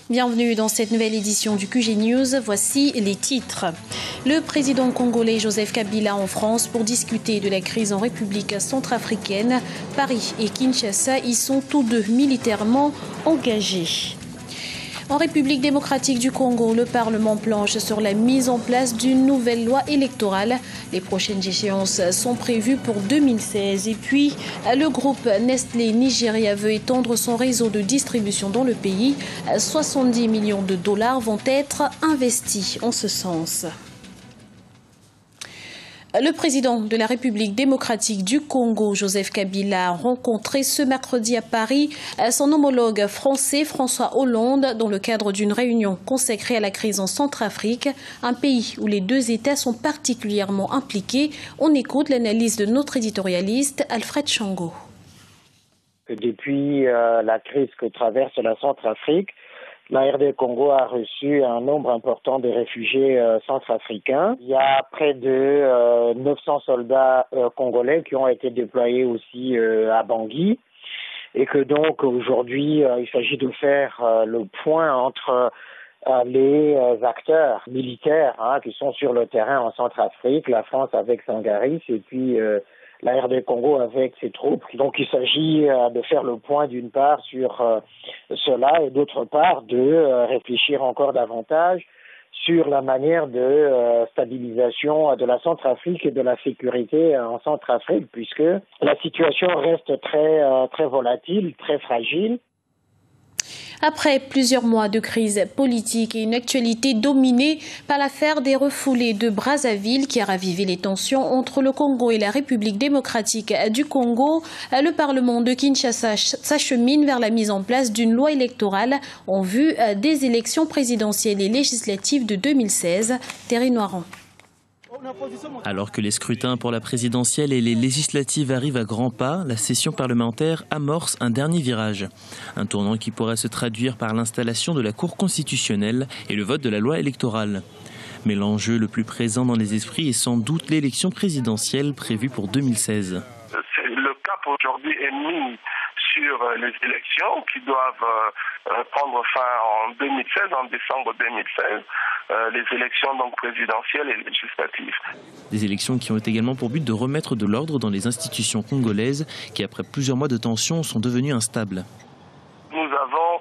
Bienvenue dans cette nouvelle édition du QG News. Voici les titres. Le président congolais Joseph Kabila en France pour discuter de la crise en République centrafricaine. Paris et Kinshasa y sont tous deux militairement engagés. En République démocratique du Congo, le Parlement planche sur la mise en place d'une nouvelle loi électorale. Les prochaines échéances sont prévues pour 2016. Et puis, le groupe Nestlé Nigeria veut étendre son réseau de distribution dans le pays. 70 millions de dollars vont être investis en ce sens. Le président de la République démocratique du Congo, Joseph Kabila, a rencontré ce mercredi à Paris son homologue français François Hollande dans le cadre d'une réunion consacrée à la crise en Centrafrique, un pays où les deux États sont particulièrement impliqués. On écoute l'analyse de notre éditorialiste Alfred Chango. Depuis la crise que traverse la Centrafrique, la RD Congo a reçu un nombre important de réfugiés centrafricains. Il y a près de 900 soldats congolais qui ont été déployés aussi à Bangui. Et que donc aujourd'hui, il s'agit de faire le point entre les acteurs militaires qui sont sur le terrain en Centrafrique, la France avec Sangaris et puis la RD Congo avec ses troupes. Donc il s'agit de faire le point d'une part sur cela et d'autre part de réfléchir encore davantage sur la manière de stabilisation de la Centrafrique et de la sécurité en Centrafrique, puisque la situation reste très volatile, très fragile. Après plusieurs mois de crise politique et une actualité dominée par l'affaire des refoulés de Brazzaville qui a ravivé les tensions entre le Congo et la République démocratique du Congo, le Parlement de Kinshasa s'achemine vers la mise en place d'une loi électorale en vue des élections présidentielles et législatives de 2016. Thierry Noiron. Alors que les scrutins pour la présidentielle et les législatives arrivent à grands pas, la session parlementaire amorce un dernier virage. Un tournant qui pourrait se traduire par l'installation de la Cour constitutionnelle et le vote de la loi électorale. Mais l'enjeu le plus présent dans les esprits est sans doute l'élection présidentielle prévue pour 2016. Le cap aujourd'hui est mis sur les élections qui doivent prendre fin en 2016, en décembre 2016. Les élections donc présidentielles et législatives. Des élections qui ont également pour but de remettre de l'ordre dans les institutions congolaises qui, après plusieurs mois de tension, sont devenues instables. Nous avons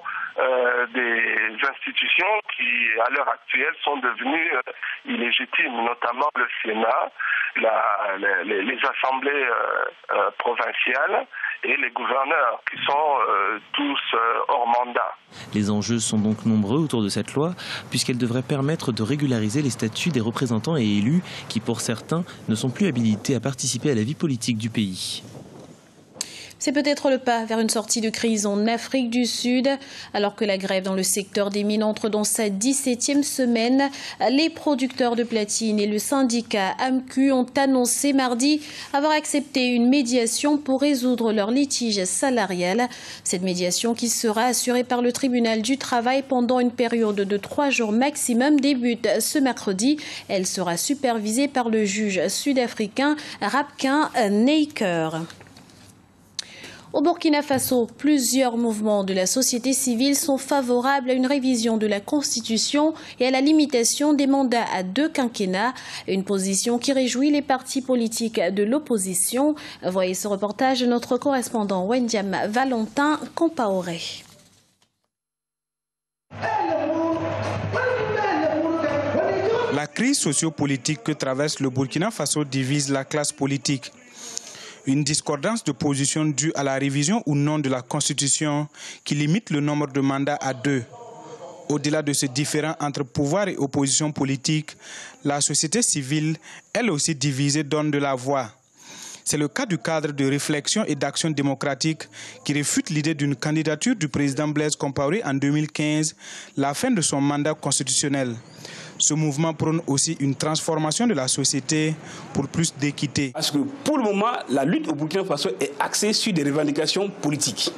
des institutions qui, à l'heure actuelle, sont devenues illégitimes, notamment le Sénat, les assemblées provinciales et les gouverneurs qui sont tous hors mandat. Les enjeux sont donc nombreux autour de cette loi, puisqu'elle devrait permettre de régulariser les statuts des représentants et élus qui, pour certains, ne sont plus habilités à participer à la vie politique du pays. C'est peut-être le pas vers une sortie de crise en Afrique du Sud. Alors que la grève dans le secteur des mines entre dans sa 17e semaine, les producteurs de platine et le syndicat AMCU ont annoncé mardi avoir accepté une médiation pour résoudre leur litige salarial. Cette médiation qui sera assurée par le tribunal du travail pendant une période de 3 jours maximum débute ce mercredi. Elle sera supervisée par le juge sud-africain Rapkin Naicker. Au Burkina Faso, plusieurs mouvements de la société civile sont favorables à une révision de la Constitution et à la limitation des mandats à 2 quinquennats, une position qui réjouit les partis politiques de l'opposition. Voyez ce reportage de notre correspondant Wendiam Valentin Compaoré. La crise sociopolitique que traverse le Burkina Faso divise la classe politique. Une discordance de position due à la révision ou non de la Constitution qui limite le nombre de mandats à 2. Au-delà de ce différend entre pouvoir et opposition politique, la société civile, elle aussi divisée, donne de la voix. C'est le cas du cadre de réflexion et d'action démocratique qui réfute l'idée d'une candidature du président Blaise Compaoré en 2015, la fin de son mandat constitutionnel. Ce mouvement prône aussi une transformation de la société pour plus d'équité. Parce que pour le moment, la lutte au Burkina Faso est axée sur des revendications politiques.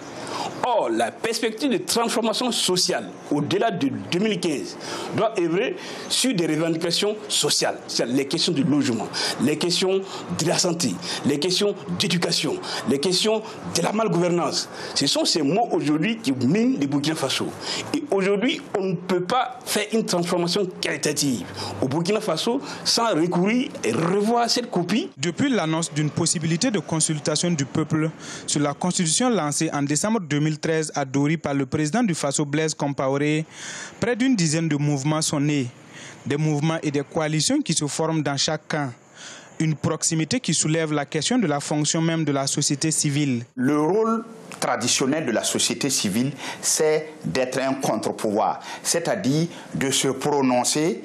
Or, la perspective de transformation sociale, au-delà de 2015, doit œuvrer sur des revendications sociales. C'est les questions du logement, les questions de la santé, les questions d'éducation, les questions de la malgouvernance. Ce sont ces mots aujourd'hui qui minent le Burkina Faso. Et aujourd'hui, on ne peut pas faire une transformation qualitative au Burkina Faso sans recourir et revoir cette copie. Depuis l'annonce d'une possibilité de consultation du peuple sur la constitution lancée en décembre 2013 à Dori par le président du Faso Blaise Compaoré, près d'une dizaine de mouvements sont nés. Des mouvements et des coalitions qui se forment dans chaque camp. Une proximité qui soulève la question de la fonction même de la société civile. Le rôle traditionnel de la société civile, c'est d'être un contre-pouvoir, c'est-à-dire de se prononcer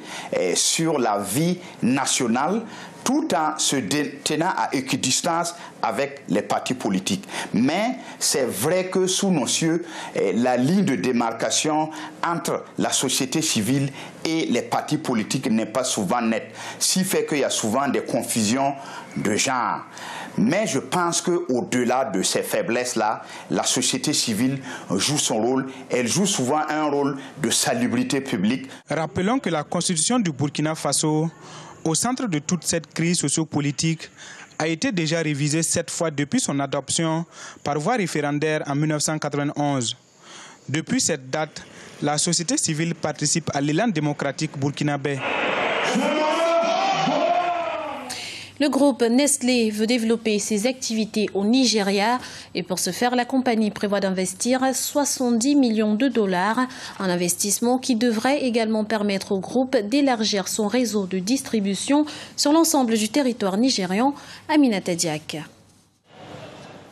sur la vie nationale tout en se tenant à équidistance avec les partis politiques. Mais c'est vrai que sous nos cieux, la ligne de démarcation entre la société civile et les partis politiques n'est pas souvent nette, ce qui fait qu'il y a souvent des confusions de genre. Mais je pense qu'au-delà de ces faiblesses-là, la société civile joue son rôle. Elle joue souvent un rôle de salubrité publique. Rappelons que la constitution du Burkina Faso, au centre de toute cette crise sociopolitique, a été déjà révisée 7 fois depuis son adoption par voie référendaire en 1991. Depuis cette date, la société civile participe à l'élan démocratique burkinabé. Le groupe Nestlé veut développer ses activités au Nigeria et pour ce faire, la compagnie prévoit d'investir 70 millions de dollars, un investissement qui devrait également permettre au groupe d'élargir son réseau de distribution sur l'ensemble du territoire nigérian. Aminata Diak.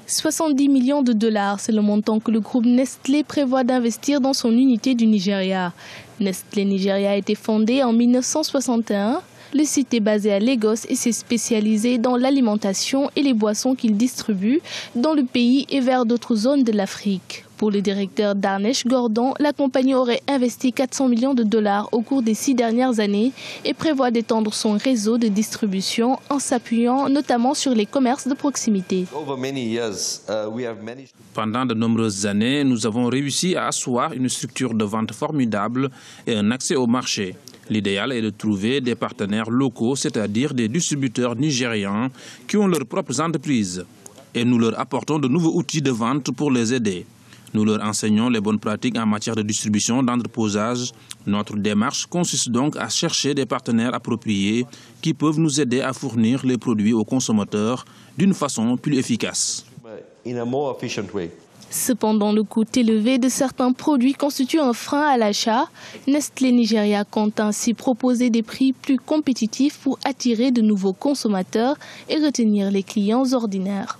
70 millions de dollars, c'est le montant que le groupe Nestlé prévoit d'investir dans son unité du Nigeria. Nestlé Nigeria a été fondé en 1961. Le site est basé à Lagos et s'est spécialisé dans l'alimentation et les boissons qu'il distribue dans le pays et vers d'autres zones de l'Afrique. Pour le directeur Darnesh Gordon, la compagnie aurait investi 400 millions de dollars au cours des 6 dernières années et prévoit d'étendre son réseau de distribution en s'appuyant notamment sur les commerces de proximité. Pendant de nombreuses années, nous avons réussi à asseoir une structure de vente formidable et un accès au marché. L'idéal est de trouver des partenaires locaux, c'est-à-dire des distributeurs nigérians qui ont leurs propres entreprises. Et nous leur apportons de nouveaux outils de vente pour les aider. Nous leur enseignons les bonnes pratiques en matière de distribution, d'entreposage. Notre démarche consiste donc à chercher des partenaires appropriés qui peuvent nous aider à fournir les produits aux consommateurs d'une façon plus efficace. Cependant, le coût élevé de certains produits constitue un frein à l'achat. Nestlé Nigeria compte ainsi proposer des prix plus compétitifs pour attirer de nouveaux consommateurs et retenir les clients ordinaires.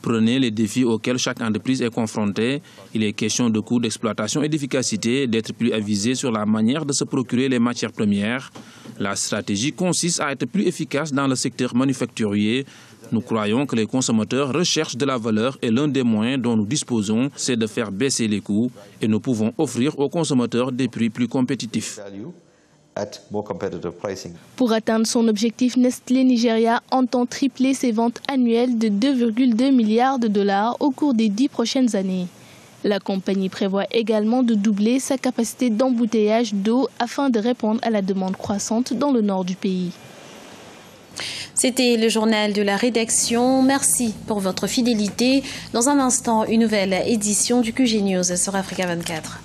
Prenez les défis auxquels chaque entreprise est confrontée. Il est question de coûts d'exploitation et d'efficacité, d'être plus avisé sur la manière de se procurer les matières premières. La stratégie consiste à être plus efficace dans le secteur manufacturier. Nous croyons que les consommateurs recherchent de la valeur et l'un des moyens dont nous disposons, c'est de faire baisser les coûts et nous pouvons offrir aux consommateurs des prix plus compétitifs. Pour atteindre son objectif, Nestlé Nigeria entend tripler ses ventes annuelles de 2,2 milliards de dollars au cours des 10 prochaines années. La compagnie prévoit également de doubler sa capacité d'embouteillage d'eau afin de répondre à la demande croissante dans le nord du pays. C'était le journal de la rédaction. Merci pour votre fidélité. Dans un instant, une nouvelle édition du QG News sur Africa 24.